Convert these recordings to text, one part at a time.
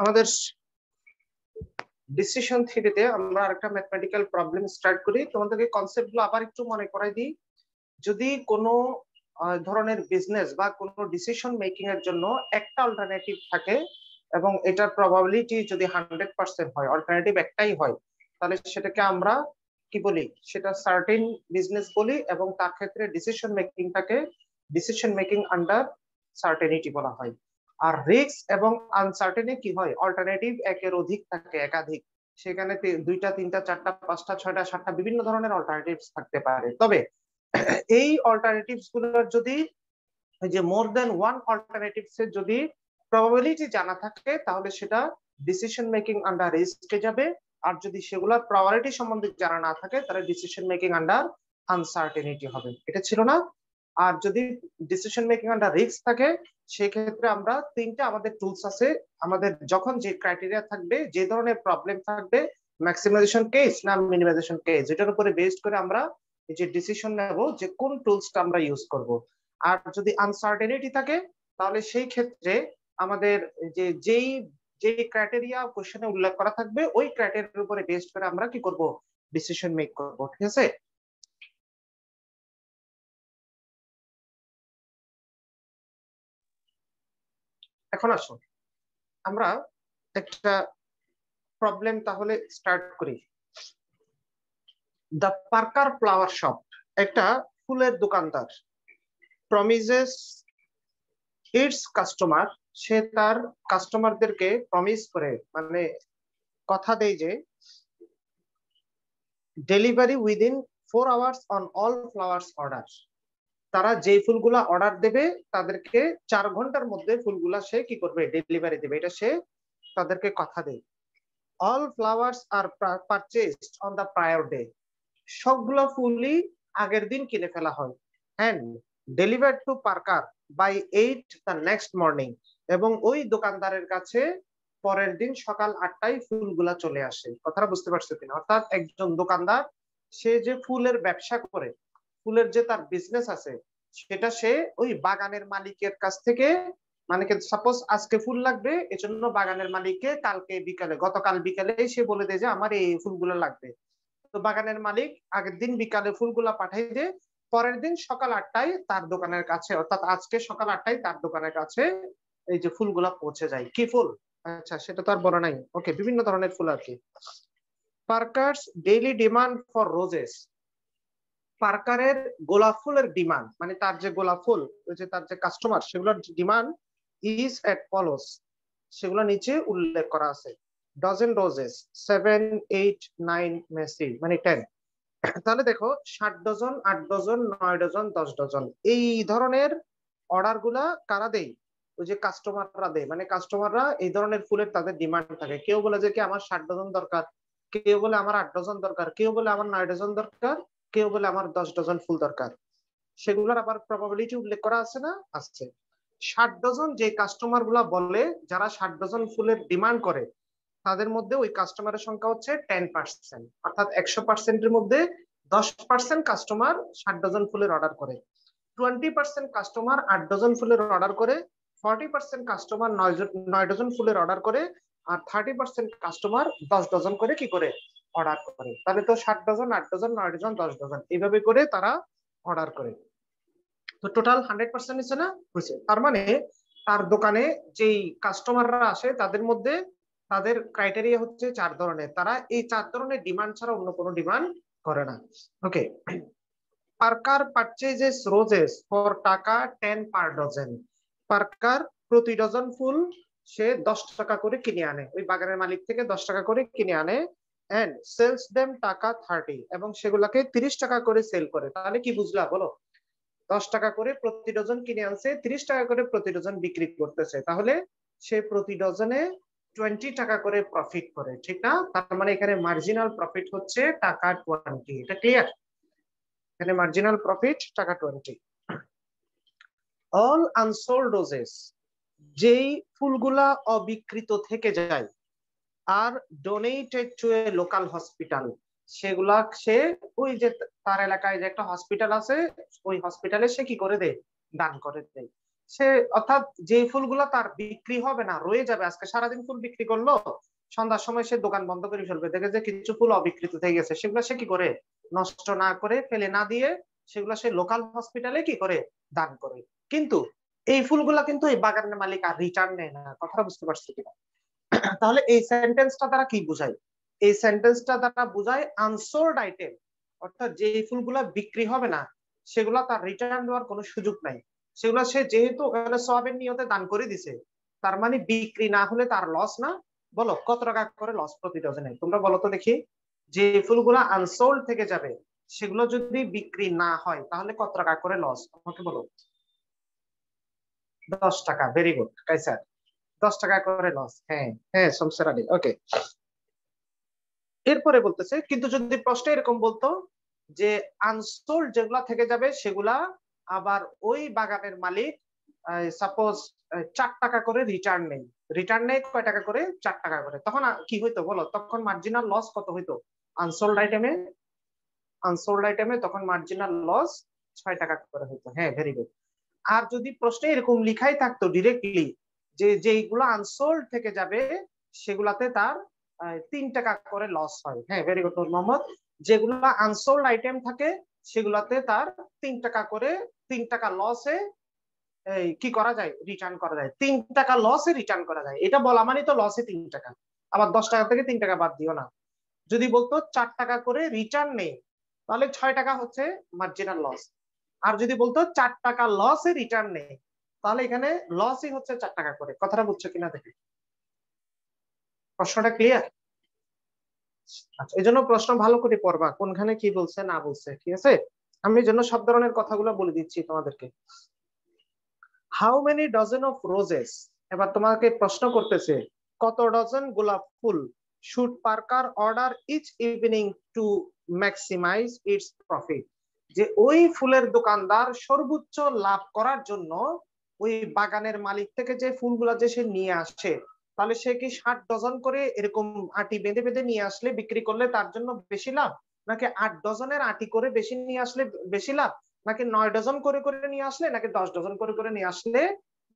আমাদের ডিসিশন থিওরিতে আমরা আরেকটা ম্যাথমেটিক্যাল প্রবলেম স্টার্ট করি। তোমাদেরকে কনসেপ্টগুলো আবার একটু মনে করাই দিই। যদি কোনো ধরনের বিজনেস বা কোনো ডিসিশন মেকিং এর জন্য একটা অল্টারনেটিভ থাকে এবং এটার প্রবাবিলিটি যদি 100% হয়, অল্টারনেটিভ একটাই হয়, তাহলে সেটাকে আমরা কি বলি? সেটা সার্টেন বিজনেস বলি এবং তার ক্ষেত্রে ডিসিশন মেকিংটাকে ডিসিশন মেকিং আন্ডার সার্টেনিটি বলা হয়। আর রিস্ক এবং আনসার্টেনে কি হয়? অল্টারনেটিভ একের অধিক থাকে, একাধিক, সেখানে দুইটা, তিনটা, চারটা, পাঁচটা, ছয়টা, সাতটা বিভিন্ন ধরনের অল্টারনেটিভস থাকতে পারে। তবে এই অল্টারনেটিভস গুলোর যদি যে মোর দেন ওয়ান অল্টারনেটিভস এর যদি প্রবাবিলিটি জানা থাকে, তাহলে সেটা ডিসিশন মেকিং আন্ডার রিস্কে যাবে। আর যদি সেগুলোর প্রবাবিলিটি সম্বন্ধে জানা না থাকে, তাহলে ডিসিশন মেকিং আন্ডার আনসার্টেনিটি হবে। এটা ছিল না? আর যদি ডিসিশন মেকিং আন্ডার রিস্ক থাকে, সেক্ষেত্রে আমরা তিনটা আমাদের টুলস আছে। আমাদের যখন যে ক্রাইটেরিয়া থাকবে, যে ধরনের প্রবলেম থাকবে, ম্যাক্সিমাইজেশন কেস না মিনিমাইজেশন কেস, এটার উপরে বেসড করে আমরা এই যে ডিসিশন নেব যে কোন টুলসটা আমরা ইউজ করব। আর যদি আনসার্টেনিটি থাকে, তাহলে সেই ক্ষেত্রে আমাদের যেই ক্রাইটেরিয়া কোশ্চেনে উল্লেখ করা থাকবে, ওই ক্রাইটেরিয়ার উপরে বেসড করে আমরা কি করব? ডিসিশন মেক করব। ঠিক আছে? এখন আসুন আমরা একটা প্রবলেম তাহলে স্টার্ট করি। দ্য পার্কার ফ্লাওয়ার শপ, একটা ফুলের দোকানদার, প্রমিসেস ইটস কাস্টমার, সে তার কাস্টমারদেরকে প্রমিস করে, মানে কথা দেয় যে delivery within 4 hours on all flowers order. তারা যে ফুলগুলা অর্ডার দেবে তাদেরকে 4 ঘন্টার মধ্যে ফুলগুলা সে কি করবে? ডেলিভারি দেবে। এটা সে তাদেরকে কথা দেয়। All flowers are purchased on the prior day, সবগুলো ফুলই আগের দিন কিনে ফেলা হয়। And delivered to Parker by 8 the next morning, এবং ওই দোকানদারের কাছে পরের দিন সকাল 8টায় ফুলগুলা চলে আসে। কথাটা বুঝতে পারছো কিনা? অর্থাৎ একজন দোকানদার, সে যে ফুলের ব্যবসা করে, ফুলের যে তার বিজনেস আছে, সেটা সে ওই বাগানের মালিকের কাছ থেকে, মানে সাপোজ আজকে ফুল লাগবে, এজন্য বাগানের মালিককে কালকে বিকালে, গতকাল বিকালে সে বলে দেয় যে আমার এই ফুলগুলো লাগবে। তো বাগানের মালিক আগের দিন বিকালে ফুলগুলা পাঠিয়ে দিয়ে পরের দিন সকাল 8টায় তার দোকানের কাছে, অর্থাৎ আজকে সকাল 8টায় তার দোকানের কাছে এই যে ফুলগুলা পৌঁছে যায়। কি ফুল? আচ্ছা, সেটা তো আর বড় নাই। ওকে, বিভিন্ন ধরনের ফুল আর কি। পার্কারস ডেইলি ডিমান্ড ফর রোজেস, পার্কারের গোলাপ ফুলের ডিমান্ড, মানে তার যে গোলাপ ফুল, ওই যে তার যে কাস্টমার, সেগুলোর ডিমান্ড ইজ এট ফলোস, সেগুলো নিচে উল্লেখ করা আছে। ডজন রোজেস 7, 8, 9 মেসি, মানে 10। তাহলে দেখো 7 ডজন, 8 ডজন, 9 ডজন, 10 ডজন, এই ধরনের অর্ডার গুলা কারা দেয়? ওই যে কাস্টমাররা দেয়। মানে কাস্টমাররা এই ধরনের ফুলের তাদের ডিমান্ড থাকে। কেউ বলে যে কি আমার 7 ডজন দরকার, কেউ বলে আমার 8 ডজন দরকার, কেউ বলে আমার 9 ডজন দরকার, কেউ বলে আমার 10 ডজন ফুল দরকার। সেগুলোর আবার প্রবাবিলিটি উল্লেখ করা আছে না? আছে। 7 ডজন যে কাস্টমার গুলা বলে, যারা 7 ডজন ফুলের ডিমান্ড করে, তাদের মধ্যে ওই কাস্টমারের সংখ্যা হচ্ছে 10%। অর্থাৎ 100%-এর মধ্যে 10% কাস্টমার 7 ডজন ফুলের অর্ডার করে, 20% কাস্টমার 8 ডজন ফুলের অর্ডার করে, 40% কাস্টমার 9 ডজন ফুলের অর্ডার করে, আর 30% কাস্টমার 10 ডজন করে কি করে? অর্ডার করে। তাহলে তো 7 ডজন, 8 ডজন, 9 ডজন, 10 ডজন, এইভাবে করে তারা অর্ডার করে। তো টোটাল 100% হচ্ছে না? হয়েছে। তার মানে তার দোকানে যেই কাস্টমাররা আসে, তাদের মধ্যে তাদের ক্রাইটেরিয়া হচ্ছে 4 ধরনের। তারা এই 4 ধরনের ডিমান্ড ছাড়া অন্য কোনো ডিমান্ড করে না। ওকে। পার্কার পারচেজেস রোজেস ফর টাকা 10 পার ডজন, পার্কার প্রতি ডজন ফুল সে 10 টাকা করে কিনে আনে, ওই বাগানের মালিক থেকে 10 টাকা করে কিনে আনে। এন্ড সেলস দেম টাকা 30, এবং সেগুলাকে 30 টাকা করে সেল করে। তাহলে কি বুঝলা বলো? 10 টাকা করে প্রতি ডজন কিনে আনছে, 30 টাকা করে প্রতি ডজন বিক্রি করতেছে, তাহলে সে প্রতি ডজনে 20 টাকা করে প্রফিট করে। ঠিক না? তার মানে এখানে মার্জিনাল প্রফিট হচ্ছে টাকা 20। এটা ক্লিয়ার? এখানে মার্জিনাল প্রফিট টাকা 20। অল আনসোল্ড রোজেস, যেই ফুলগুলা অবিকৃত থেকে যায়, আর ডোনেটেড টু এ লোকাল হসপিটাল, সেগুলা সে ওই যে তার এলাকায় যে একটা হসপিটাল আছে, ওই হসপিটালে সে কি করে দেয়? দান করে দেয়। সে অর্থাৎ যে ফুলগুলো তার বিক্রি হবে না, রয়ে যাবে, আজকে সারাদিন ফুল বিক্রি করলো, সন্ধ্যার সময় সে দোকান বন্ধ করে ফেলবে, দেখে যে কিছু ফুল অবিকৃত থেকে গেছে, সেগুলো সে কি করে, নষ্ট না করে, ফেলে না দিয়ে সেগুলো সে লোকাল হসপিটালে কি করে, দান করে। কিন্তু এই ফুলগুলা কিন্তু এই বাগানের মালিক আর রিটার্ন নেয় না। কথাটা বুঝতে পারছি কিনা? তাহলে এই সেন্টেন্সটা দ্বারা কি বোঝায়? এই সেন্টেন্সটা দ্বারা বোঝায় আনসোল্ড আইটেম, অর্থাৎ যে ফুলগুলা বিক্রি হবে না সেগুলা তার রিটার্ন দেওয়ার কোনো সুযোগ নাই। সেগুলা সে যেহেতু ওখানে সওয়াবের নিয়তে দান করে দিছে, তার মানে বিক্রি না হলে তার লস না। বলো কত টাকা করে লস প্রতি ডজনে? তোমরা বলো তো দেখি, যে ফুলগুলা আনসোল্ড থেকে যাবে সেগুলো যদি বিক্রি না হয় তাহলে কত টাকা করে লস আমাকে বলো। 10 টাকা। ভেরি গুড কাইসার, 10 টাকা করে লস। হ্যাঁ হ্যাঁ, শমশের আলী, ওকে। এরপরে বলতেছে, কিন্তু যদি প্রশ্ন এরকম বলতো যে আনসোল্ড যেগুলা থেকে যাবে সেগুলা আবার ওই বাগানের মালিক সাপোজ 4 টাকা করে রিটার্ন নেই, রিটার্ন নেই কয় টাকা করে, 4 টাকা করে, তখন কি হইতো বলো? তখন মার্জিনাল লস কত হইতো? আনসোল্ড আইটেমে, আনসোল্ড আইটেমে তখন মার্জিনাল লস 6 টাকা করে হইতো। হ্যাঁ ভেরি গুড। আর যদি প্রশ্নে এরকম লিখাই থাকতো ডিরেক্টলি যে যেগুলো আনসোল্ড থেকে যাবে সেগুলাতে তার 3 টাকা করে লস হয়। হ্যাঁ ভেরি গুড নূর মোহাম্মদ। যেগুলো আনসোল্ড আইটেম থাকে সেগুলাতে তার 3 টাকা করে, 3 টাকা লসে কি করা যায়, রিটার্ন করা যায়। 3 টাকা লসে রিটার্ন করা যায়, এটা বলা মানে তো লসে 3 টাকা। আবার 10 টাকা থেকে 3 টাকা বাদ দিও না। যদি বলতো 4 টাকা করে রিটার্ন নেই তাহলে 6 টাকা হচ্ছে মার্জিনাল লস। আর যদি বলতো 4 টাকা লসে রিটার্ন নেই তাহলে এখানে লসই হচ্ছে 4 টাকা করে। কথাটা বুঝছো কিনা দেখে? প্রশ্নটা ক্লিয়ার? আচ্ছা, এই জন্য প্রশ্ন ভালো করে পড়বা, কোনখানে কি বলছে না বলছে, ঠিক আছে? আমি এই জন্য সব ধরনের কথাগুলো বলে দিচ্ছি তোমাদেরকে। How many dozen of roses, এবার তোমাকে প্রশ্ন করতেছে কত ডজন গোলাপ ফুল should Parker order each evening to maximise its profit, যে ওই ফুলের দোকানদার সর্বোচ্চ লাভ করার জন্য ওই বাগানের মালিক থেকে যে ফুলগুলা যে সে নিয়ে আসে, তাহলে সে কি 60 ডজন করে এরকম আটি বেঁধে বেঁধে নিয়ে আসলে বিক্রি করলে তার জন্য বেশি লাভ, নাকি 8 ডজনের আটি করে বেশি নিয়ে আসলে বেশি লাভ, নাকি 9 ডজন করে করে নিয়ে আসলে, নাকি 10 ডজন করে করে নিয়ে আসলে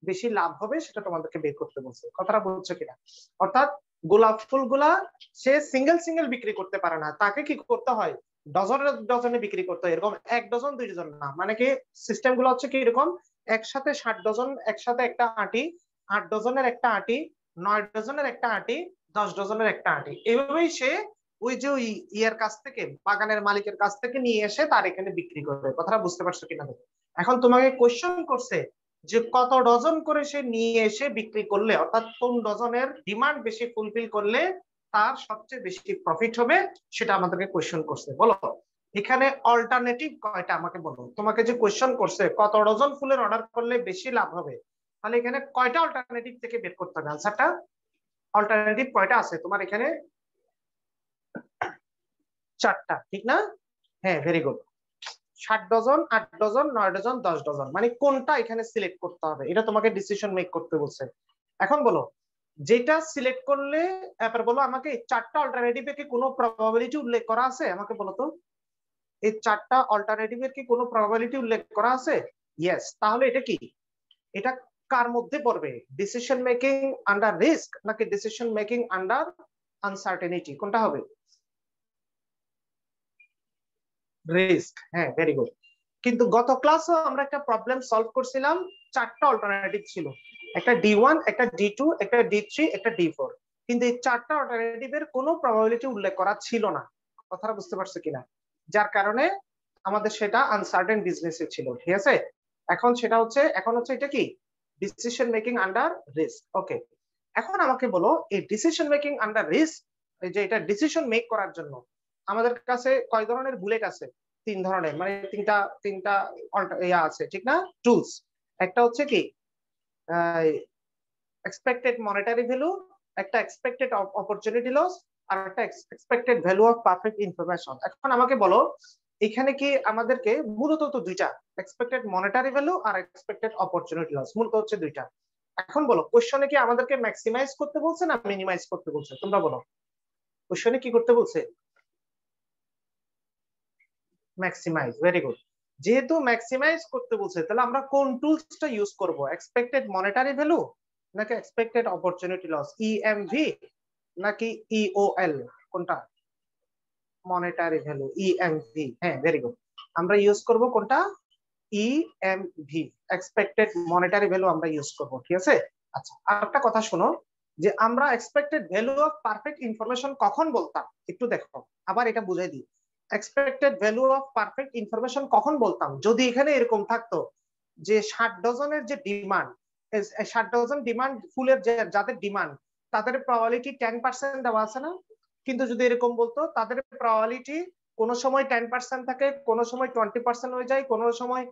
বেশি লাভ হবে, সেটা তোমাদেরকে বের করতে বলছে। কথাটা বলছো কিনা? অর্থাৎ গোলাপ ফুলগুলা সে সিঙ্গেল সিঙ্গেল বিক্রি করতে পারে না, তাকে কি করতে হয়, ডজনে ডজনে বিক্রি করতে হয়। এরকম 1 ডজন 2 ডজন না, মানে কি সিস্টেম গুলো হচ্ছে কি এরকম, একসাথে 60 ডজন একসাথে একটা আটি, 8 ডজনের একটা আটি, 9 ডজনের একটা আটি, 10 ডজনের একটা আটি, এইভাবেই সে ওই যে ওই ইয়ার কাছ থেকে, বাগানের মালিকের কাছ থেকে নিয়ে এসে তার এখানে বিক্রি করবে। কথাটা বুঝতে পারছো কিনা? এখন তোমাকে কোশ্চেন করছে যে কত ডজন করে সে নিয়ে এসে বিক্রি করলে, অর্থাৎ কোন ডজনের ডিমান্ড বেশি ফুলফিল করলে তার সবচেয়ে বেশি প্রফিট হবে, সেটা আমাদেরকে কোশ্চেন করছে। বলো এখানে অল্টারনেটিভ কয়টা আমাকে বলো। তোমাকে যে কোশ্চেন করছে কত ডজন ফুলের অর্ডার করলে বেশি লাভ হবে, তাহলে এখানে কয়টা অল্টারনেটিভ থেকে বের করতে হবে আনসারটা? অল্টারনেটিভ কয়টা আছে তোমার এখানে? 4টা, ঠিক না? হ্যাঁ very good. 60 dozen, 8 dozen, 9 dozen, 10 dozen, মানে কোনটা এখানে সিলেক্ট করতে হবে, এটা তোমাকে ডিসিশন মেক করতে বলছে। এখন বলো যেটা সিলেক্ট করলে, এরপর বলো আমাকে 4টা অল্টারনেটিভে কি কোনো প্রবাবিলিটি উল্লেখ করা আছে আমাকে বলো তো। এই 4টা অল্টারনেটিভের কি কোনো প্রবাবিলিটি উল্লেখ করা আছে? ইয়েস। তাহলে এটা কি, এটা কার মধ্যে পড়বে, ডিসিশন মেকিং আন্ডার রিস্ক নাকি ডিসিশন মেকিং আন্ডার আনসার্টেনিটি, কোনটা হবে? রিস্ক। হ্যাঁ ভেরি গুড। কিন্তু গত ক্লাসও আমরা একটা প্রবলেম সলভ করছিলাম, 4টা অল্টারনেটিভ ছিল, একটা D1, একটা D2, একটা D3, একটা D4, কিন্তু এই 4টা অল্টারনেটিভের কোনো প্রবাবিলিটি উল্লেখ করা ছিল না। কথাটা বুঝতে পারছো কিনা? যার কারণে আমাদের সেটা আনসার্টেন বিজনেসে ছিল, ঠিক আছে? এখন সেটা হচ্ছে, এখন হচ্ছে এটা কি, ডিসিশন মেকিং আন্ডার রিস্ক। ওকে, এখন আমাকে বলো এই ডিসিশন মেকিং আন্ডার রিস্ক, এই যে এটা ডিসিশন মেক করার জন্য আমাদের কাছে কয় ধরনের বুলেট আছে? 3 ধরনের, মানে তিনটা তিনটা ইয়া আছে, ঠিক না, টুলস। একটা হচ্ছে কি এক্সপেক্টেড মনিটারি ভ্যালু, একটা এক্সপেক্টেড অপরচুনিটি লস, আর একটা expected value of perfect information. এখন আমাকে বলো এখানে কি আমাদেরকে মূলত তো দুইটা, expected monetary value are expected opportunity loss, মূলত হচ্ছে দুইটা। এখন বলো কোশ্চেনে কি আমাদেরকে ম্যাক্সিমাইজ করতে বলছে না মিনিমাইজ করতে বলছে? তোমরা বলো কোশ্চেনে কি করতে বলছে? ম্যাক্সিমাইজ। Very good. যেহেতু ম্যাক্সিমাইজ করতে বলছে তাহলে আমরা কোন টুলসটা ইউজ করব? এক্সপেক্টেড মনিটারি ভ্যালু নাকি এক্সপেক্টেড অপরচুনিটি লস, ইএমভি নাকি ইওএল? কোনটা? Monetary value, EMV. হ্যাঁ, ভেরি গুড। আমরা ইউজ করব কোনটা? ইএমভি, এক্সপেক্টেড মনিটারি ভ্যালু আমরা ইউজ করব। ঠিক আছে। আচ্ছা, আরেকটা কথা শোনো, যে আমরা expected value of perfect information কখন বলতাম একটু দেখো, আবার এটা বুঝাই দিই। Expected value of perfect information কখন বলতাম? যদি এখানে এরকম থাকতো যে 60 ডজনের যে ডিমান্ড, 60 ডজন ডিমান্ড ফুলের যাদের ডিমান্ড, তাদের প্রবাবিলিটি 10% দেওয়া আছে না? কিন্তু যদি এরকম বলতো তাদের প্রবাবিলিটি কোন সময় 10% থাকে, কোন সময় 20% হয়ে যায়, কোন সময়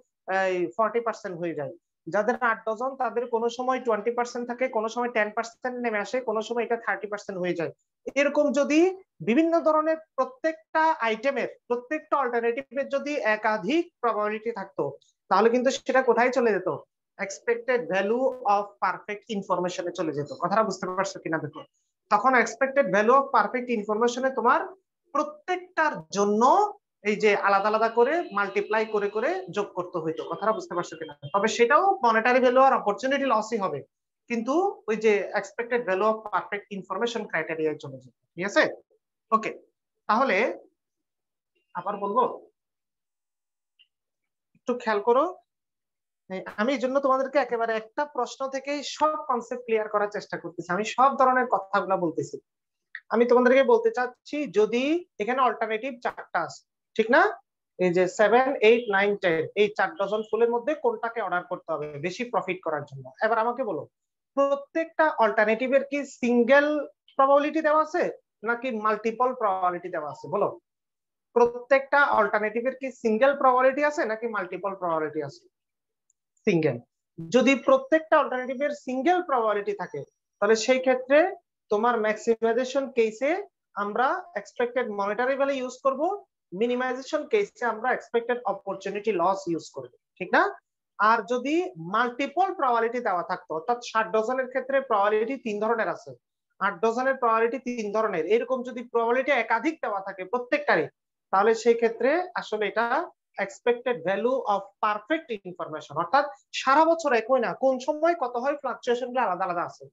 40% হয়ে যায়। যাদের 8 ডজন তাদের কোন সময় 20% থাকে, কোন সময় 10% নেমে আসে, কোন সময় এটা 30% হয়ে যায়। এরকম যদি বিভিন্ন ধরনের প্রত্যেকটা আইটেমের, প্রত্যেকটা অল্টারনেটিভের যদি একাধিক প্রবাবিলিটি থাকতো, তাহলে কিন্তু সেটা কোথায় চলে যেত? এক্সপেক্টেড ভ্যালু অফ পারফেক্ট ইনফরমেশনে চলে যেত। কথাটা বুঝতে পারছো কিনা দেখো। তখন এক্সপেক্টেড ভ্যালু অফ পারফেক্ট ইনফরমেশনে তোমার প্রত্যেকটার জন্য এই যে আলাদা আলাদা করে মাল্টিপ্লাই করে করে যোগ করতে হইতো। কথাটা বুঝতে পারছো কিনা? তবে সেটাও মনিটারি ভ্যালু আর অপরচুনিটি লসই হবে, কিন্তু ওই যে expected value of perfect information ক্রাইটেরিয়ায় চলে যাবে। ঠিক আছে। ওকে, তাহলে আবার বলবো, একটু খেয়াল করো। আমি এই জন্য তোমাদেরকে একেবারে একটা প্রশ্ন থেকেই সব কনসেপ্ট ক্লিয়ার করার চেষ্টা করতেছি, আমি সব ধরনের কথাগুলো বলতেছি। আমি তোমাদেরকে বলতে চাচ্ছি, যদি এখানে অল্টারনেটিভ 4টা আছে, ঠিক না? এই যে 7, 8, 9, 10, এই 4 ডজন ফুলের মধ্যে কোনটাকে অর্ডার করতে হবে বেশি প্রফিট করার জন্য? এবার আমাকে বলো, প্রত্যেকটা অল্টারনেটিভের কি সিঙ্গেল প্রবাবিলিটি দেওয়া আছে নাকি মাল্টিপল প্রবাবিলিটি দেওয়া আছে? বলো, প্রত্যেকটা অল্টারনেটিভের কি সিঙ্গেল প্রবাবিলিটি আছে নাকি মাল্টিপল প্রবাবিলিটি আছে? সিঙ্গেল। যদি প্রত্যেকটা অল্টারনেটিভের সিঙ্গেল প্রবাবিলিটি থাকে, তাহলে সেই ক্ষেত্রে তোমার ম্যাক্সিমাইজেশন কেসে আমরা এক্সপেক্টেড মনিটারি ভ্যালু ইউজ করব, মিনিমাইজেশন কেসে আমরা এক্সপেক্টেড অপরচুনিটি লস ইউজ করব, ঠিক না? আর যদি মাল্টিপল প্রবাবিলিটি দেওয়া থাকতো, অর্থাৎ 60 ডজনের ক্ষেত্রে প্রবাবিলিটি 3 ধরনের আছে, 8 ডজনের প্রবাবিলিটি 3 ধরনের, এরকম যদি প্রবাবিলিটি একাধিক দেওয়া থাকে প্রত্যেকটারই, তাহলে সেই ক্ষেত্রে আসলে এটা expected value of perfect information, অর্থাৎ সারা বছর একই না, কোন সময় কত হয় ফ্লাকচুয়েশন গুলো আলাদা আলাদা আছে,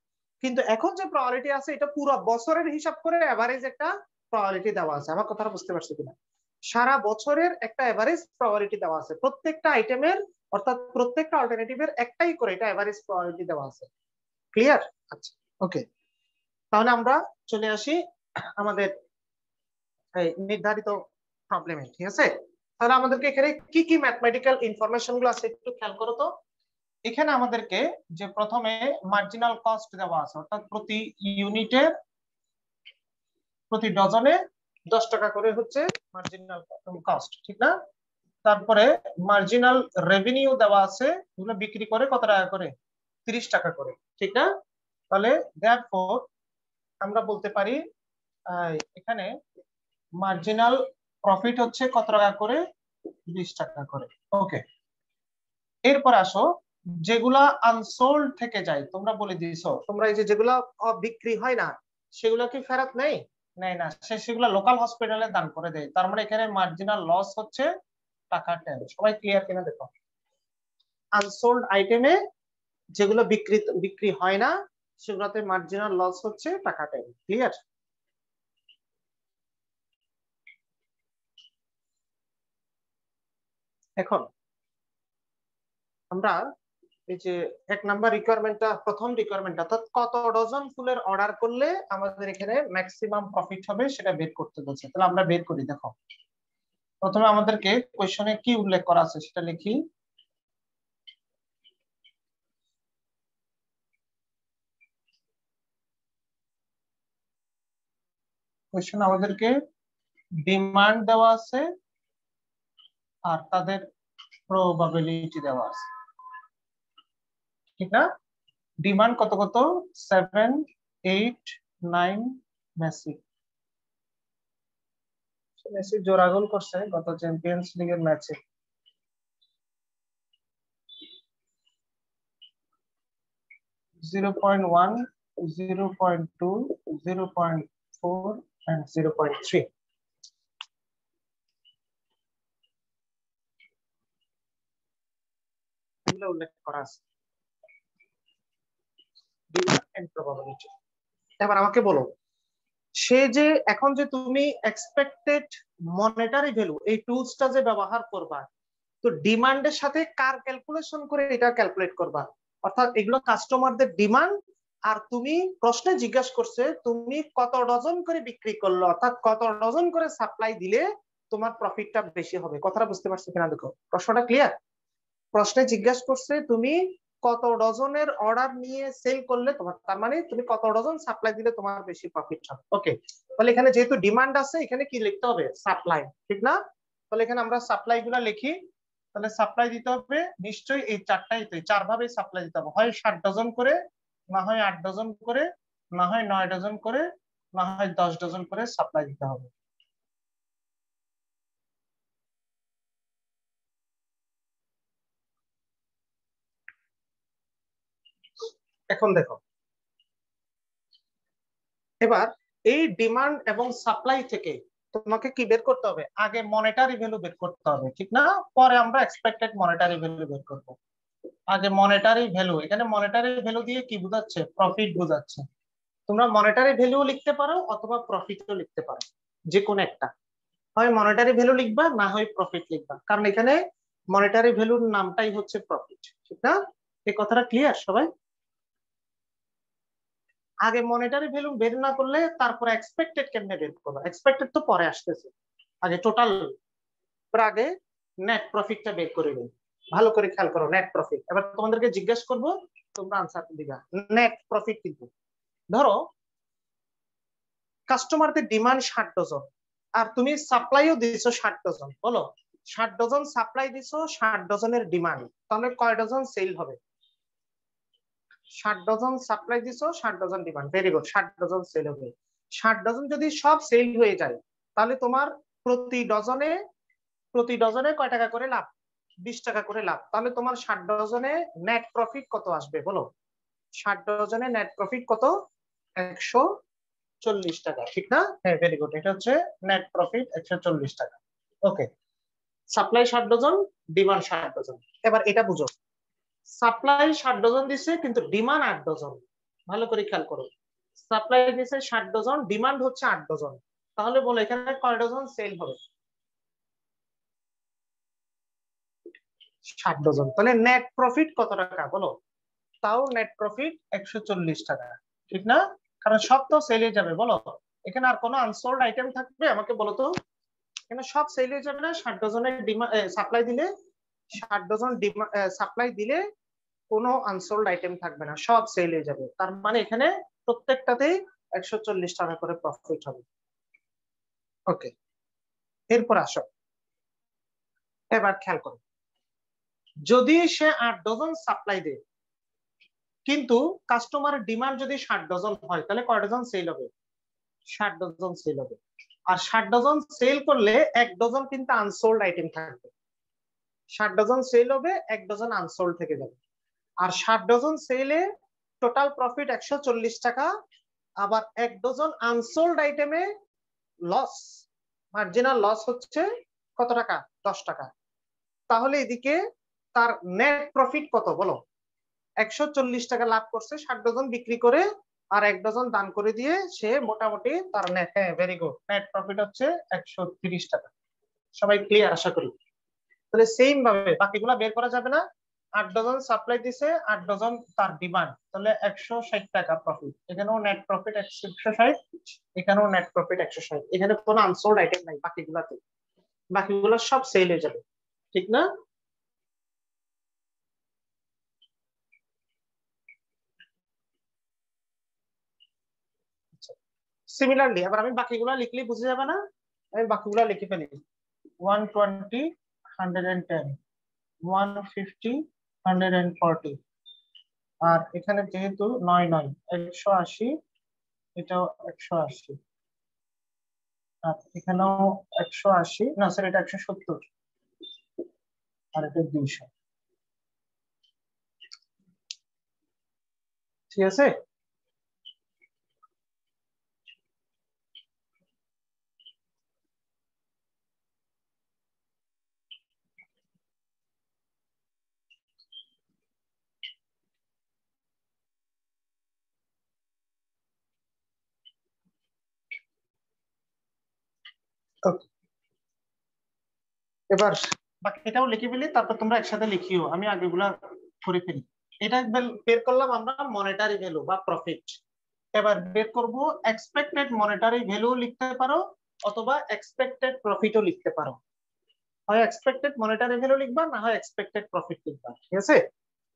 কিন্তু এখন যে প্রবাবিলিটি আছে এটা পুরো বছরের হিসাব করে এভারেজ একটা প্রবাবিলিটি দেওয়া আছে। আমার কথাটা বুঝতে পারছো কিনা? সারা বছরের একটা এভারেজ প্রবাবিলিটি দেওয়া আছে প্রত্যেকটা আইটেমের, অর্থাৎ প্রত্যেকটা অল্টারনেটিভের একটাই করে এটা এভারেজ প্রবাবিলিটি দেওয়া আছে। ক্লিয়ার? আচ্ছা, ওকে, তাহলে আমরা চলে আসি আমাদের এই নির্ধারিত প্রবলেমে। ঠিক আছে, তাহলে আমাদেরকে এখানে কি কি ম্যাথমেটিক্যাল ইনফরমেশন গুলো আছে একটু খেয়াল করো তো। এখানে আমাদেরকে যে প্রথমে মার্জিনাল কস্ট দেওয়া আছে, অর্থাৎ প্রতি ইউনিটে, প্রতি ডজনে 10 টাকা করে হচ্ছে মার্জিনাল কস্ট, ঠিক না? তারপরে মার্জিনাল রেভিনিউ দেওয়া আছে, এগুলো বিক্রি করে কত টাকা করে? 30 টাকা করে, ঠিক না? তাহলে দেয়ারফর আমরা বলতে পারি এখানে মার্জিনাল প্রফিট হচ্ছে কত টাকা করে? 20 টাকা করে। ওকে, এরপর আসো, যেগুলা আনসোল্ড থেকে যায়, তোমরা বলে দিয়েছো তোমরা এই যে যেগুলা বিক্রি হয় না সেগুলা কি ফেরত নেই? নেয় না, সেগুলা লোকাল হসপিটালে দান করে দেয়। তার মানে এখানে মার্জিনাল লস হচ্ছে টাকা 10। সবাই ক্লিয়ার কিনা দেখো। আনসোল্ড আইটেমে যেগুলো বিক্রি হয় না সেগুলোতে মার্জিনাল লস হচ্ছে টাকা 10। ক্লিয়ার? এখন আমরা এই যে 1 নাম্বার রিকোয়ারমেন্টটা, প্রথম রিকোয়ারমেন্ট, অর্থাৎ কত ডজন ফুলের অর্ডার করলে আমাদের এখানে ম্যাক্সিমাম প্রফিট হবে সেটা বের করতে বলছে। তাহলে আমরা বের করি। দেখো, প্রথমে আমাদেরকে কোশ্চেনে কি উল্লেখ করা আছে সেটা লিখি। কোশ্চেন আমাদেরকে ডিমান্ড দেওয়া আছে আর তাদের প্রবাবিলিটি দেওয়া আছে, ঠিক না? ডিমান্ড কত কত? 7, 8, 9। মেসি মেসি জোড়া গোল করছে গত চ্যাম্পিয়ন্স লিগের ম্যাচে। 0.1, 0.2, 0.4 and 0.3। এগুলো উল্লেখ করা আছে ডিমান্ড এন্ড প্রবাবিলিটি। এবার আমাকে বলো, সে যে এখন যে তুমি এক্সপেক্টেড মনিটারি ভ্যালু এই টুলসটা যে ব্যবহার করবা, তো ডিমান্ডের সাথে কার ক্যালকুলেশন করে এটা ক্যালকুলেট করবা, অর্থাৎ এগুলো কাস্টমারদের ডিমান্ড, আর তুমি প্রশ্নে জিজ্ঞাসা করছে তুমি কত ডজন করে বিক্রি করলো, অর্থাৎ কত ডজন করে সাপ্লাই দিলে তোমার প্রফিটটা বেশি হবে। কথাটা বুঝতে পারছো কিনা দেখো, প্রশ্নটা ক্লিয়ার? প্রশ্নে জিজ্ঞাসা করছে তুমি কত ডজনের অর্ডার নিয়ে সেল করলে তোমার, তার মানে তুমি কত ডজন সাপ্লাই দিলে তোমার বেশি প্রফিট হবে। ওকে, তাহলে এখানে যেহেতু ডিমান্ড আছে এখানে কি লিখতে হবে, সাপ্লাই, ঠিক না? তাহলে এখানে আমরা সাপ্লাই গুলা লিখি। তাহলে সাপ্লাই দিতে হবে নিশ্চয়ই এই চারটাই, তো চার ভাবে সাপ্লাই দিতে হবে, হয় 60 ডজন করে, না হয় 8 ডজন করে, না হয় 9 ডজন করে, না হয় 10 ডজন করে সাপ্লাই দিতে হবে। এখন দেখো, এবার এই ডিমান্ড এবং সাপ্লাই থেকে তোমাকে কি বের করতে হবে, আগে মনিটারি ভ্যালু বের করতে হবে, ঠিক না? পরে আমরা এক্সপেক্টেড মনিটারি ভ্যালু বের করব। আগে মনিটারি ভ্যালু, এখানে মনিটারি ভ্যালু দিয়ে কি বোঝাচ্ছে, প্রফিট বোঝাচ্ছে। তোমরা মনিটারি ভ্যালু লিখতে পারো অথবা প্রফিটও লিখতে পারো, যে কোনো একটা, হয় মনিটারি ভ্যালু লিখবা না হয় প্রফিট লিখবা, কারণ এখানে মনিটারি ভ্যালুর নামটাই হচ্ছে প্রফিট, ঠিক না? এই কথাটা ক্লিয়ার সবাই? আগে মনিটারি ভ্যালু বের না করলে তারপরে এক্সপেক্টেড কেমনে বের করবো, এক্সপেক্টেড তো পরে আসতেছে, আগে টোটাল, আগে নেট প্রফিটটা বের করে নিই। ভালো করে খেয়াল করো, নেট প্রফিট। এবার তোমাদেরকে জিজ্ঞাসা করবো, তোমরা আনসার দিবা। নেট প্রফিট কিন্তু ধরো কাস্টমারদের ডিমান্ড 60 ডজন, আর তুমি সাপ্লাইও দিছো 60 ডজন, বলো 60 ডজন সাপ্লাই দিছো, 60 ডজনের ডিমান্ড, তাহলে কয় ডজন সেল হবে? 60 ডজন সাপ্লাই দিছো, 60 dozen demand, very good, 60 dozen sale হবে। 60 ডজন যদি সব সেল হয়ে যায় তাহলে তোমার প্রতি ডজনে, প্রতি ডজনে কয় টাকা করে লাভ, 20 টাকা করে লাভ। তাহলে তোমার 60 ডজনে নেট প্রফিট কত আসবে বলো? 60 ডজনে নেট প্রফিট কত? 140 টাকা, ঠিক না? হ্যাঁ, ভেরি গুড, এটা হচ্ছে নেট প্রফিট 140 টাকা। ওকে, সাপ্লাই 60 ডজন, ডিমান্ড 60 ডজন। এবার এটা বুঝো, সাপ্লাই 60 ডজন দিছে কিন্তু ডিমান্ড 8 ডজন। ভালো করে খেয়াল করো, সাপ্লাই দিছে 60 ডজন, ডিমান্ড হচ্ছে 8 ডজন, তাহলে বলো এখানে কয় ডজন সেল হবে? 60 ডজন। তাহলে নেট প্রফিট কত টাকা বলো? তাও নেট প্রফিট 140 টাকা, ঠিক না? কারণ সব তো সেলে যাবে, বলো এখানে আর কোনো আনসোল্ড আইটেম থাকবে আমাকে বলো তো? এখানে সব সেল হয়ে যাবে না? 60 ডজনের সাপ্লাই দিলে, 60 ডজন সাপ্লাই দিলে কোনো আনসোল্ড আইটেম থাকবে না, সব সেল হয়ে যাবে, তার মানে এখানে প্রত্যেকটাতেই 140 টাকা করে প্রফিট হবে। ওকে, এরপর আসো, এবার খেয়াল করো, যদি সে 8 ডজন সাপ্লাই দেয় কিন্তু কাস্টমারের ডিমান্ড যদি 60 ডজন হয়, তাহলে কয় ডজন সেল হবে? 60 ডজন সেল হবে। আর 60 ডজন সেল করলে 1 ডজন কিন্তু আনসোল্ড আইটেম থাকবে, 60 ডজন সেল হবে, 1 ডজন আনসোল্ড থেকে যাবে। আর 60 ডজন সেলে টোটাল প্রফিট 140 টাকা, আবার 1 ডজন আনসোল্ড আইটেমে লস, মার্জিনাল লস হচ্ছে কত টাকা? 10 টাকা। তাহলে এদিকে তার নেট প্রফিট কত বলো? 140 টাকা লাভ করছে 60 ডজন বিক্রি করে, আর 1 ডজন দান করে দিয়ে সে মোটামুটি তার নেট, হ্যাঁ ভেরি গুড, নেট প্রফিট হচ্ছে 130 টাকা। সবাই ক্লিয়ার আশা করি? তাহলে সেম ভাবে বাকিগুলা বের করা যাবে না? 8 ডজন সাপ্লাই দিছে, 8 ডজন তার ডিমান্ড, তাহলে 160 টাকা প্রফিট, এখানেও নেট প্রফিট 160, এখানেও নেট প্রফিট 160, এখানে কোনো আনসোল্ড আইটেম নাই বাকিগুলাতে, বাকিগুলো সব সেল হয়ে যাবে, ঠিক না? সিমিলারলি আবার আমি বাকিগুলা লিখলে বুঝে যাবে না, আমি বাকিগুলা লিখে ফেলি। 120, 110, 150, 140, আর এখানে যেহেতু 9 9 180, এটাও 180, আর এখানেও 180, না স্যার এটা 170, আর এটা 200, ঠিক আছে? ওকে, এবার বাকিটাও লিখে ফেলি, তারপর তোমরা একসাথে লিখিও, আমি আগেগুলা করে ফেলি। এটা বের করলাম আমরা মনিটারি ভ্যালু বা প্রফিট। এবার বের করব এক্সপেক্টেড মনিটারি ভ্যালু লিখতে পারো অথবা এক্সপেক্টেড প্রফিটও লিখতে পারো। হয় এক্সপেক্টেড মনিটারি ভ্যালু লিখবা, না হয় এক্সপেক্টেড প্রফিট লিখবা, ঠিক আছে?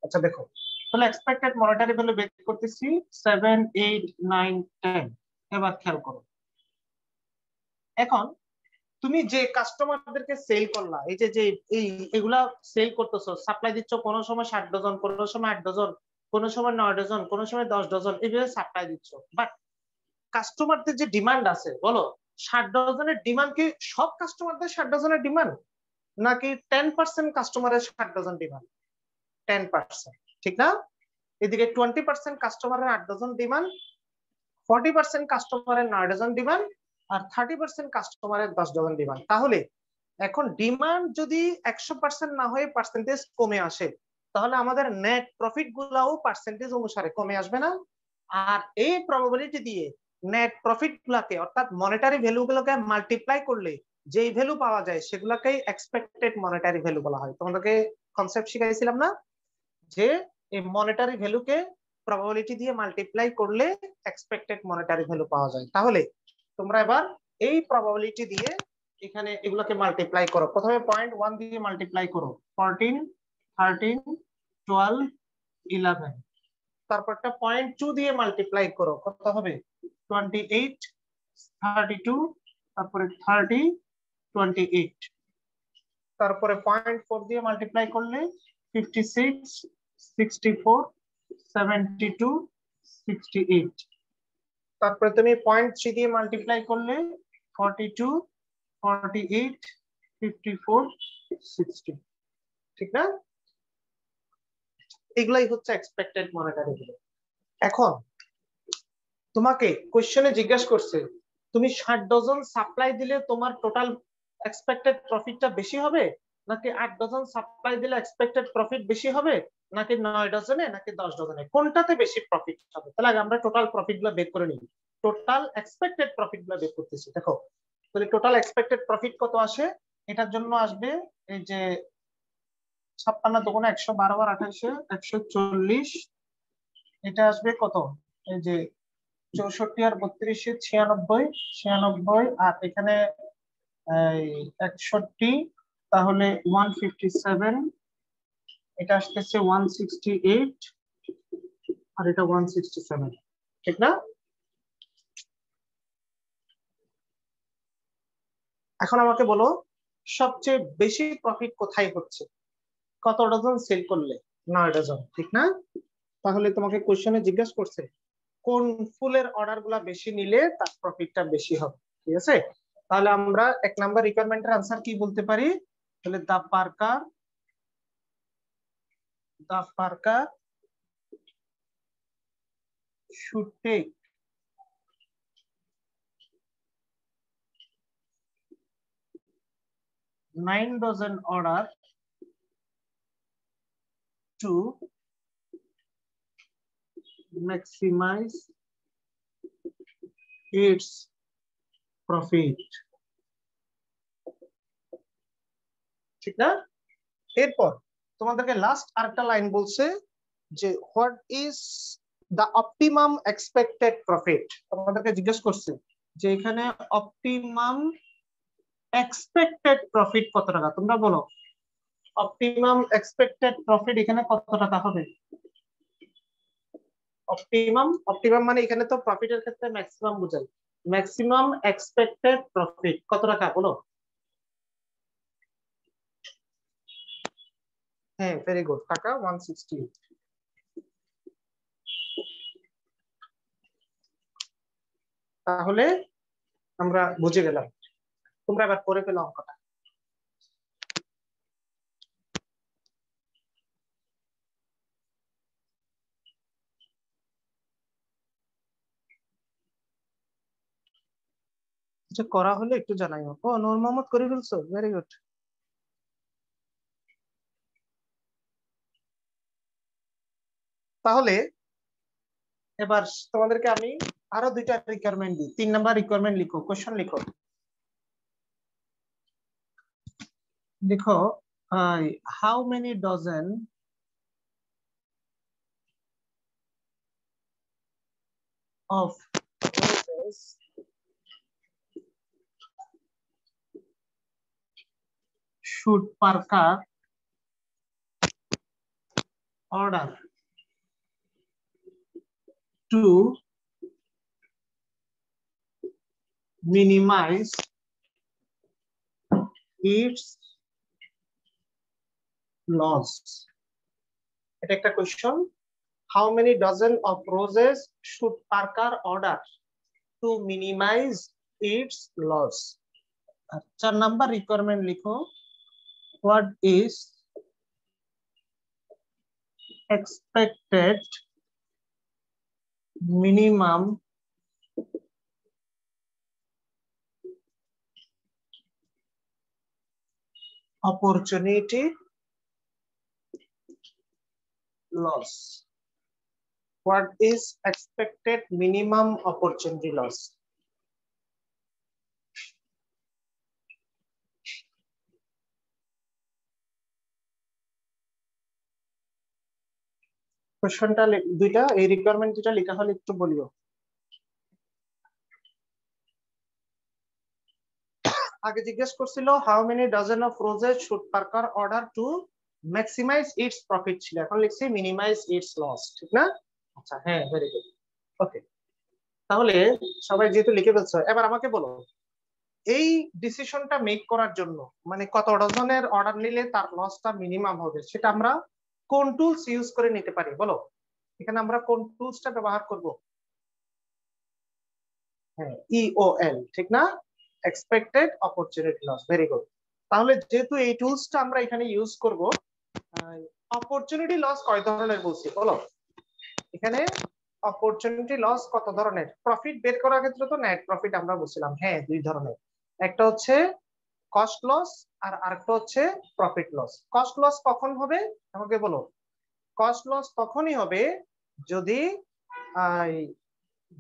আচ্ছা দেখো, তাহলে এক্সপেক্টেড মনিটারি ভ্যালু বের করতেছি 7, 8, 9, 10। এবার খেয়াল করো, এখন তুমি যে কাস্টমারদেরকে সেল করলা, এই যে যে এগুলা সেল করতেছো, সাপ্লাই দিচ্ছ, কোনো সময় 60 ডজন, কোনো সময় 8 ডজন, কোনো সময় 9 ডজন, কোনো সময় 10 ডজন, এইভাবে সাপ্লাই দিচ্ছ। বাট কাস্টমারদের যে ডিমান্ড আছে, বলো 60 ডজনের ডিমান্ড কি সব কাস্টমারদের 60 ডজনের ডিমান্ড, নাকি 10% কাস্টমারের 60 ডজন ডিমান্ড? 10%, ঠিক না? এদিকে 20% কাস্টমারের 8 ডজন ডিমান্ড, 40% কাস্টমারের 9 ডজন ডিমান্ড, আর 30% কাস্টমারের 10 ডজন ডিমান্ড। তাহলে এখন ডিমান্ড যদি 100% না হয়ে পার্সেন্টেজ কমে আসে, তাহলে আমাদের নেট প্রফিট গুলাও পার্সেন্টেজ অনুসারে কমে আসবে না? আর এই প্রবাবিলিটি দিয়ে নেট প্রফিট গুলাকে অর্থাৎ মনিটারি ভ্যালু গুলোকে মাল্টিপ্লাই করলে যেই ভ্যালু পাওয়া যায় সেগুলোকেই এক্সপেক্টেড মনিটারি ভ্যালু বলা হয়। তোমাদেরকে কনসেপ্ট শিখাইছিলাম না যে এই মনিটারি ভ্যালুকে প্রবাবিলিটি দিয়ে মাল্টিপ্লাই করলে এক্সপেক্টেড মনিটারি ভ্যালু পাওয়া যায়। তাহলে তোমরা এবার এই প্রবাবিলিটি দিয়ে এখানে এগুলোকে মাল্টিপ্লাই করো। প্রথমে 0.1 দিয়ে মাল্টিপ্লাই করো, 14, 13, 12, 11। তারপরটা 0.2 দিয়ে মাল্টিপ্লাই করো, কত হবে? 28, 32, তারপরে 30, 28। তারপরে 0.4 দিয়ে মাল্টিপ্লাই করলে 56, 64, 72, 68। তারপরে তুমি 0.3 দিয়ে মাল্টিপ্লাই করলে 42, 48, 54, 60, ঠিক না? এগুলাই হচ্ছে এক্সপেক্টেড মনিটারি ভ্যালু। এখন তোমাকে কোশ্চেনে জিজ্ঞাসা করছে তুমি 60 ডজন সাপ্লাই দিলে তোমার টোটাল এক্সপেক্টেড প্রফিটটা বেশি হবে, নাকি 8 ডজন সাপ্লাই দিলে এক্সপেক্টেড প্রফিট বেশি হবে, নাকি 9 ডজনে, নাকি 10 ডজনে, কোনটাতে বেশি প্রফিট হবে? তাহলে আগে আমরা টোটাল প্রফিট গুলো বের করে নিই। টোটাল এক্সপেক্টেড প্রফিট গুলো বের করতেছি। দেখো, তাহলে টোটাল এক্সপেক্টেড প্রফিট কত আসে? এটার জন্য আসবে এই যে 56 দুগুণে 112 আর 28 140। এটা আসবে কত? এই যে 64 আর 32 96, 96 আর এখানে 61, তাহলে 157। এটা আসতেছে 168 আর এটা 167, ঠিক না? এখন আমাকে বলো সবচেয়ে বেশি প্রফিট কোথায় হচ্ছে? কত ডজন সেল করলে? 9 ডজন, ঠিক না? তাহলে তোমাকে কোশ্চেনে জিজ্ঞাসা করছে কোন ফুলের অর্ডার গুলা বেশি নিলে তার প্রফিটটা বেশি হবে, ঠিক আছে? তাহলে আমরা 1 নাম্বার রিকোয়ারমেন্টের আনসার কি বলতে পারি? তাহলে দা Parker should take 9 dozen order to maximize its profit, ঠিক না? এরপর তোমাদেরকে লাস্ট আরেকটা লাইন বলছে যে what is the optimum expected profit. তোমাদেরকে জিজ্ঞেস করছে যে এখানে অপটিমাম এক্সপেক্টেড প্রফিট কত টাকা, তোমরা বলো অপটিমাম এক্সপেক্টেড প্রফিট এখানে কত টাকা হবে? অপটিমাম মানে এখানে তো প্রফিটের ক্ষেত্রে ম্যাক্সিমাম বোঝায়। ম্যাক্সিমাম এক্সপেক্টেড প্রফিট কত টাকা বলো? হ্যাঁ, ভেরি গুড, টাকা 168। তাহলে আমরা বুঝে গেলাম। তোমরা এবার করে ফেলো অঙ্কটা। আচ্ছা, করা হলে একটু জানাইও। ও, নূর মোহাম্মদ করে ফেলছো, ভেরি গুড। তাহলে এবার তোমাদেরকে আমি আরো দুইটা রিকোয়ারমেন্ট দিই। 3 নাম্বার রিকোয়ারমেন্ট লিখো, কোশ্চেন লিখো। দেখো how many dozen of roses should Parker order to minimize its loss? এটা একটা question. How many dozen of roses should Parker order to minimize its loss? 4 number requirement লিখো, what is expected minimum opportunity loss? What is expected minimum opportunity loss? কোশ্চেনটা দুইটা, এই requirement দুইটা লেখা হলে একটু বলিও। আগে জিজ্ঞেস করছিল how many dozen of roses should Parker order to maximise its profit, ছিল এখন লিখছি মিনিমাইজ ইটস লস, ঠিক না? আচ্ছা হ্যাঁ, ভেরি গুড। ওকে, তাহলে সবাই যেহেতু লিখে ফেলছো, এবার আমাকে বলো এই ডিসিশনটা মেক করার জন্য, মানে কত ডজনের অর্ডার নিলে তার লসটা মিনিমাম হবে, সেটা আমরা কোন টুলস ইউজ করে নিতে পারি বলো? এখানে আমরা কোন টুলসটা ব্যবহার করব? হ্যাঁ, ইওএল, ঠিক না? Expected opportunity loss, very good. তাহলে যেহেতু এই টুলসটা আমরা এখানে ইউজ করব, অপরচুনিটি লস কয় ধরনের বলছি বলো? এখানে অপরচুনিটি লস কত ধরনের? প্রফিট বের করার ক্ষেত্রে তো নেট প্রফিট আমরা বলছিলাম, হ্যাঁ দুই ধরনের, একটা হচ্ছে কস্ট লস আর আরেকটা হচ্ছে প্রফিট লস। কস্ট লস কখন হবে আমাকে বলো? কস্ট লস তখনই হবে যদি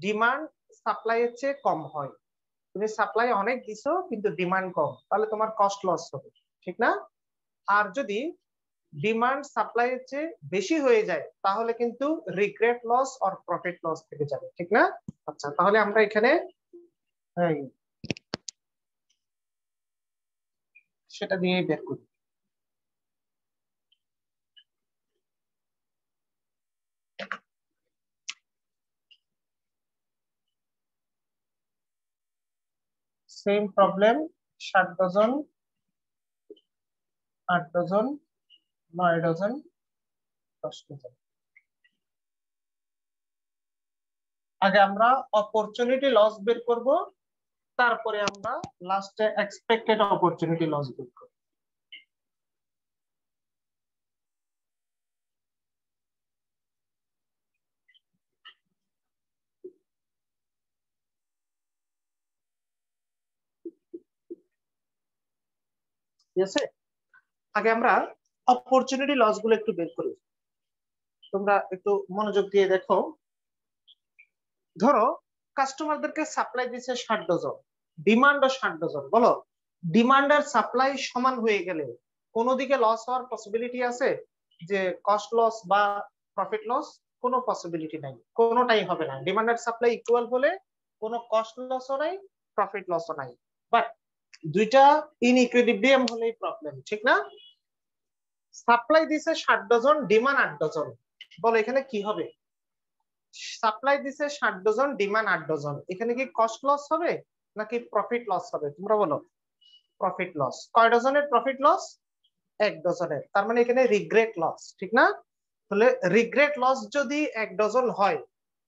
ডিমান্ড সাপ্লাই এর চেয়ে কম হয়। তুমি সাপ্লাই অনেক দিছো কিন্তু ডিমান্ড কম, তাহলে তোমার কস্ট লস হবে, ঠিক না? আর যদি ডিমান্ড সাপ্লাই এর চেয়ে বেশি হয়ে যায় তাহলে কিন্তু regret loss or profit loss থেকে যাবে, ঠিক না? আচ্ছা, তাহলে আমরা এখানে সেটা দিয়েই বের করি। Same problem, 7 dozen, 8 dozen, 9 dozen, 10 dozen. আগে আমরা অপরচুনিটি লস বের করব, তারপরে আমরা লাস্টে এক্সপেক্টেড অপরচুনিটি লস বের করব। ঠিক আছে, আগে আমরা অপরচুনিটি লস গুলো একটু বের করি। তোমরা একটু মনোযোগ দিয়ে দেখো। ধরো কাস্টমারদেরকে সাপ্লাই দিচ্ছে 60 ডজন, ডিমান্ডও 60 ডজন, বলো ডিমান্ড আর সাপ্লাই সমান হয়ে গেলে কোন দিকে লস হওয়ার পসিবিলিটি আছে? যে কস্ট লস বা প্রফিট লস? কোনো পসিবিলিটি নাই, কোনোটাই হবে না। ডিমান্ড আর সাপ্লাই ইকুয়াল হলে কোনো কস্ট লসও নাই, প্রফিট লসও নাই, বাট দুইটা ইনইকুইলিব্রিয়াম হলেই প্রবলেম, ঠিক না? সাপ্লাই দিছে 60 ডজন, ডিমান্ড 8 ডজন, বলো এখানে কি হবে? সাপ্লাই দিছে 60 ডজন, ডিমান্ড 8 ডজন, এখানে কি কস্ট লস হবে নাকি প্রফিট লস হবে তোমরা বলো? Profit loss. কয় ডজনের প্রফিট লস? 1 ডজনের, তার মানে এখানে রিগ্রেট লস, ঠিক না? তাহলে রিগ্রেট লস যদি 1 ডজন হয়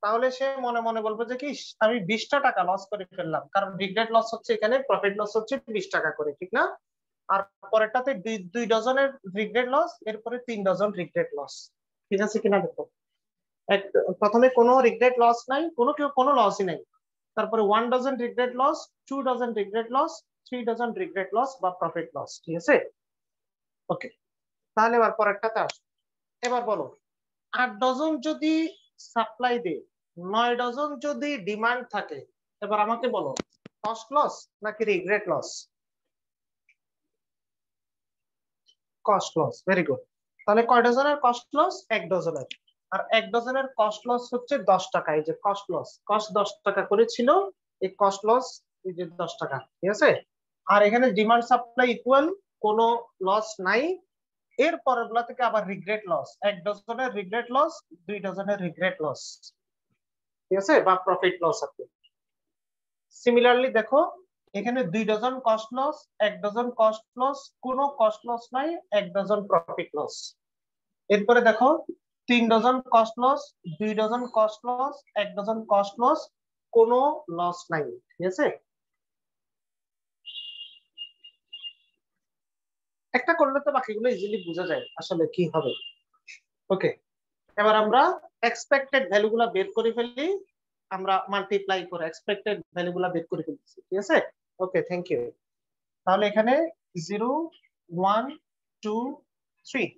তাহলে সে মনে মনে বলবে যে কি আমি 20টা টাকা লস করে ফেললাম, কারণ রিগ্রেট লস হচ্ছে এখানে, প্রফিট লস হচ্ছে 20 টাকা করে, ঠিক না? আর পরেরটাতে 2 ডজনের রিগ্রেট লস, এরপরে 3 ডজন রিগ্রেট লস, ঠিক আছে কিনা দেখো। প্রথমে কোনো রিগ্রেট লস নাই, কোনো লসই নাই, তারপরে 1 dozen regret loss, 2 dozen regret loss, 3 dozen regret loss বা প্রফিট লস, ঠিক আছে? ওকে, তাহলে এবার পরেরটাতে আসো। এবার বলো 8 ডজন যদি সাপ্লাই দেয়, 9 ডজন যদি ডিমান্ড থাকে, এবার আমাকে বলো কস্ট লস নাকি regret loss? Cost loss, very good. তাহলে কয় ডজনের কস্ট লস? 1 ডজনের। আর 1 ডজনের কস্ট লস হচ্ছে 10 টাকা। এই যে কস্ট লস, কস্ট 10 টাকা করে ছিল, এই কস্ট লস এই যে 10 টাকা, ঠিক আছে। আর এখানে ডিমান্ড সাপ্লাই ইকুয়াল, কোনো লস নাই। এর পরের গুলা থেকে আবার রিগ্রেট লস, 1 ডজনের রিগ্রেট লস, 2 ডজনের রিগ্রেট লস, ঠিক আছে, বা প্রফিট লস আছে। সিমিলারলি দেখো এখানে 2 dozen cost loss, 1 dozen cost loss, কোনো কস্ট লস নাই, 1 ডজন প্রফিট লস। এরপরে দেখো 3 dozen cost loss, 2 dozen cost loss, 1 dozen cost loss, কোনো লস নাই, ঠিক আছে। একটা করলে তো বাকিগুলো ইজিলি বোঝা যায় আসলে কি হবে। ওকে, এবার আমরা এক্সপেক্টেড ভ্যালুগুলা বের করে ফেললি, আমরা মাল্টিপ্লাই করে এক্সপেক্টেড ভ্যালুগুলা বের করে ফেলছি, ঠিক আছে। ওকে, থ্যাংক ইউ। তাহলে এখানে 0 1 2 3,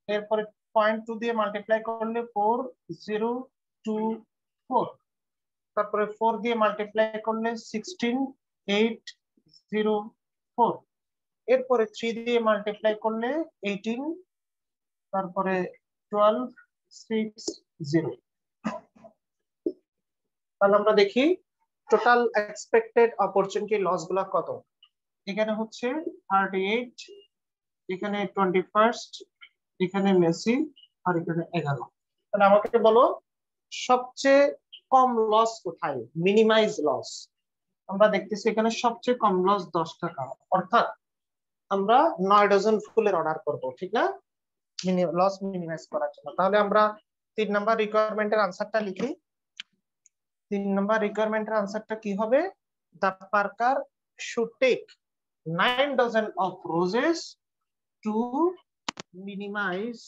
এরপরে 0.2 দিয়ে মাল্টিপ্লাই করলে 4 0 2 4, তারপরে 4 দিয়ে মাল্টিপ্লাই করলে 16 8 0 4, এরপরে 3 দিয়ে মাল্টিপ্লাই করলে 18, তারপরে 12 6 0। তাহলে আমরা দেখি টোটাল এক্সপেক্টেড অপরচুনিটি লস গুলা কত। এখানে হচ্ছে 38, এখানে 21, এখানে মেসি, আর এখানে 11। তাহলে আমাকে বলো সবচেয়ে কম লস কোথায়, মিনিমাইজ লস। আমরা দেখতেছি এখানে সবচেয়ে কম লস 10 টাকা, অর্থাৎ আমরা 9 ডজন ফুলের অর্ডার করব, ঠিক না, লস মিনিমাইজ করার জন্য। তাহলে আমরা 3 নাম্বার রিকোয়ারমেন্টের আনসারটা লিখি। 3 নাম্বার রিকোয়ারমেন্টের আনসারটা কি হবে? The Parker should take 9 dozen of roses to minimize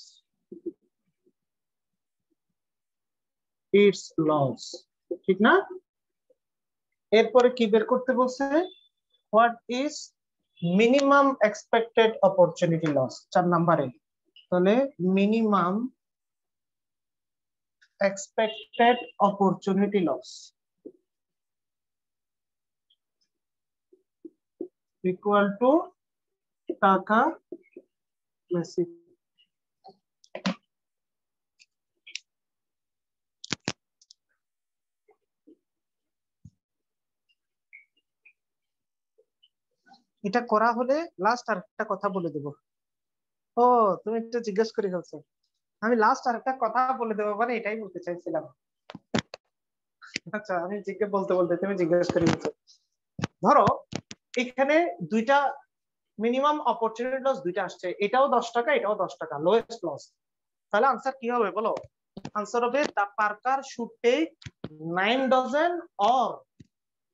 its loss, ঠিক না। এরপরে কি বের করতে বলছে? What is minimum expected opportunity loss, 4 নাম্বারে। তাহলে minimum expected opportunity loss equal to টাকা বেশি। এটা করা হলে লাস্ট আরেকটা কথা বলে দেব। ও, তুমি একটা জিজ্ঞেস করে ফেলছো, আমি লাস্ট আরেকটা কথা বলে দেবো, মানে এটাই বলতে চাইছিলাম। আচ্ছা, আমি জিজ্ঞেস বলতে বলতে তুমি জিজ্ঞেস করে ফেলছো। ধরো এখানে দুইটা মিনিমাম অপরচুনিটি লস দুইটা আসছে, এটাও 10 টাকা, এটাও 10 টাকা, লোয়েস্ট লস। তাহলে আনসার কি হবে বলো? আনসার হবে the Parker should take 9 dozen or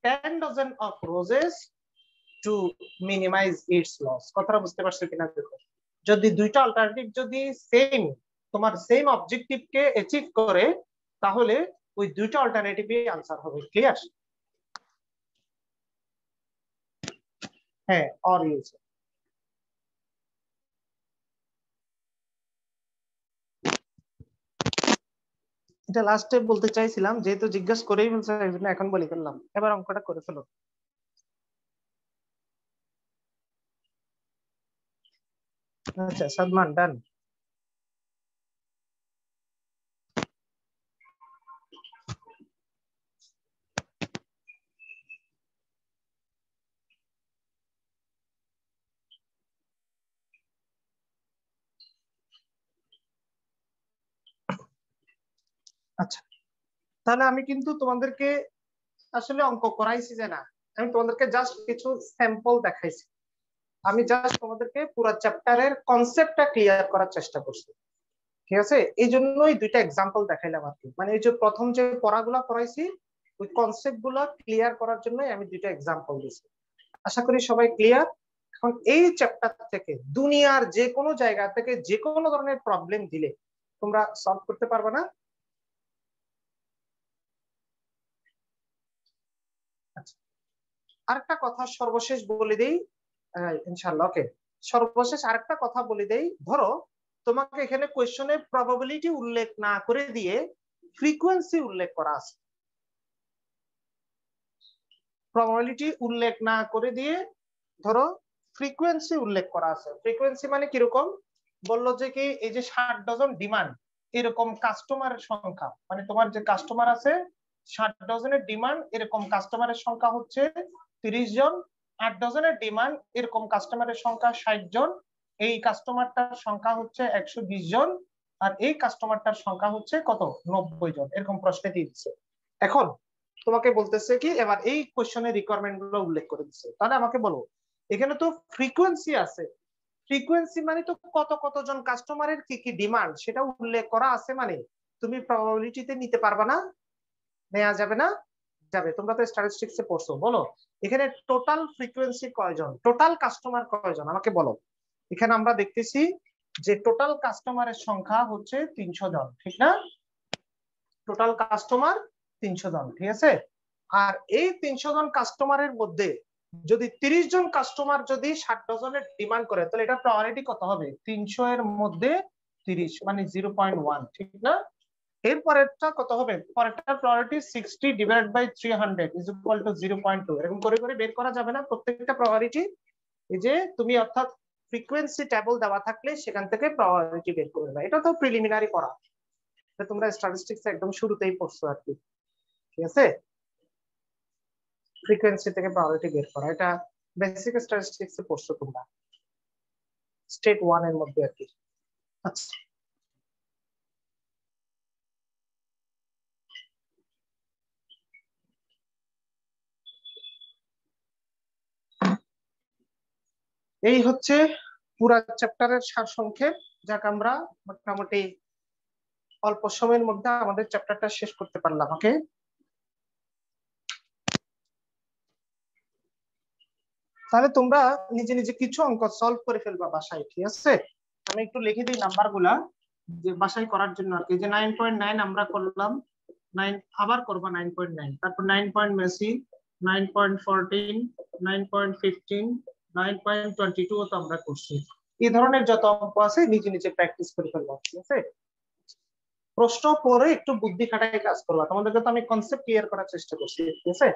10 dozen of roses to minimize its loss। কথাটা বুঝতে পারছো কিনা দেখো। যদি দুইটা অল্টারনেটিভ যদি সেম, তোমার সেম অবজেক্টিভকে অ্যাচিভ করে, তাহলে ওই দুইটা অল্টারনেটিভই আনসার হবে। ক্লিয়ার? হ্যাঁ, অর ইউজ। এটা লাস্টে বলতে চাইছিলাম, যেহেতু জিজ্ঞেস করেই বলছে এই জন্য এখন বলে ফেললাম। এবার অঙ্কটা করে ফেলো। আচ্ছা, সাদমান ডান। আচ্ছা, তাহলে আমি কিন্তু তোমাদেরকে আসলে অঙ্ক করাইছি যে না, আমি তোমাদেরকে জাস্ট কিছু স্যাম্পল দেখাইছি। আমি জাস্ট তোমাদেরকে পুরো চ্যাপ্টারের কনসেপ্টটা ক্লিয়ার করার চেষ্টা করছি, ঠিক আছে। এই জন্যই দুইটা এক্সাম্পল দেখাইলাম আর কি, মানে এই যে প্রথম যে পড়াগুলা করাইছি ওই কনসেপ্ট গুলা ক্লিয়ার করার জন্যই আমি দুইটা এক্সাম্পল দিছি। আশা করি সবাই ক্লিয়ার। এখন এই চ্যাপ্টার থেকে দুনিয়ার যে কোনো জায়গা থেকে যে কোনো ধরনের প্রবলেম দিলে তোমরা সলভ করতে পারবে না? আচ্ছা, আরেকটা কথা সর্বশেষ বলে দেই, ইনশাআল্লাহ। ওকে, সর্বশেষ আরেকটা কথা বলে দেই। ধরো তোমাকে এখানে কোয়েশ্চনে প্রবাবিলিটি উল্লেখ না করে দিয়ে ফ্রিকোয়েন্সি উল্লেখ করা আছে। প্রবাবিলিটি উল্লেখ না করে দিয়ে ধরো ফ্রিকোয়েন্সি উল্লেখ করা আছে। ফ্রিকোয়েন্সি মানে কিরকম, বললো যে কি এই যে 60 ডজন ডিমান্ড, এরকম কাস্টমারের সংখ্যা, মানে তোমার যে কাস্টমার আছে 60 ডজনের ডিমান্ড, এরকম কাস্টমারের সংখ্যা হচ্ছে 30 জন। 8 ডজনের ডিমান্ড, এরকম কাস্টমারের সংখ্যা 60 জন। এই কাস্টমারটার সংখ্যা হচ্ছে 120 জন, আর এই কাস্টমারটার সংখ্যা হচ্ছে কত, 90 জন। এরকম প্রশ্নে দিয়ে দিচ্ছে। এখন তোমাকে বলতেছে কি, এবার এই কোশ্চেনের রিকোয়ারমেন্ট গুলো উল্লেখ করে দিচ্ছে। তাহলে আমাকে বলো, এখানে তো ফ্রিকোয়েন্সি আছে, ফ্রিকোয়েন্সি মানে তো কত কতজন কাস্টমারের কি কি ডিমান্ড সেটা উল্লেখ করা আছে, মানে তুমি প্রবাবিলিটিতে নিতে পারবা না, নেওয়া যাবে না? যাবে। তোমরা তো স্ট্যাটিস্টিক্সে পড়ছো, বলো এখানে টোটাল ফ্রিকোয়েন্সি কয়জন, টোটাল কাস্টমার কয়জন আমাকে বলো। এখানে আমরা দেখতেছি যে টোটাল কাস্টমারের সংখ্যা হচ্ছে 300 জন, ঠিক না? টোটাল কাস্টমার 300 জন, ঠিক আছে। আর এই 300 জন কাস্টমারের মধ্যে যদি 30 জন কাস্টমার যদি 60 ডজনের ডিমান্ড করে, তাহলে এটা প্রায়োরিটি কত হবে, 300 এর মধ্যে 30 মানে 0.1, ঠিক না? এর পরেরটা কত হবে, পরেরটার priority 60 divided by 300 is equal to 0.2। এরকম করে করে বের করা যাবে না প্রত্যেকটা প্রায়োরিটি? এই যে তুমি অর্থাৎ ফ্রিকোয়েন্সি টেবল দেওয়া থাকলে সেখান থেকে প্রায়োরিটি বের করে নেবে। এটা তো প্রিলিমিনারি করা, এটা তোমরা স্ট্যাটিস্টিক্স একদম শুরুতেই পড়ছো আর কি, ঠিক আছে। ফ্রিকোয়েন্সি থেকে প্রায়োরিটি বের করা, এটা বেসিক স্ট্যাটিস্টিক্স এ পড়ছো তোমরা, স্টেট 1 এর মধ্যে আর কি। আচ্ছা, এই হচ্ছে পুরা চ্যাপ্টারের সারসংক্ষেপ। যাক, আমরা মোটামুটি অল্প সময়ের মধ্যে আমাদের চ্যাপ্টারটা শেষ করতে পারলাম। ওকে, তাহলে তোমরা নিজে নিজে কিছু অঙ্ক সলভ করে ফেলবা বাসায়, ঠিক আছে। আমি একটু লিখে দিই নাম্বার গুলা যে বাসায় করার জন্য আর কি। যে 9.9 আমরা করলাম, 9 আবার করবা 9.9, তারপর 9. মেসি, 9.14, 9.15, 9.22 তো আমরা করছি। এই ধরনের যত অঙ্ক আছে নিজে নিজে প্র্যাকটিস করে ফেলবা, ঠিক আছে। প্রশ্ন পরে একটু বুদ্ধি খাটাই কাজ করবা, তোমাদেরকে তো আমি কনসেপ্ট ক্লিয়ার করার চেষ্টা করছি, ঠিক আছে।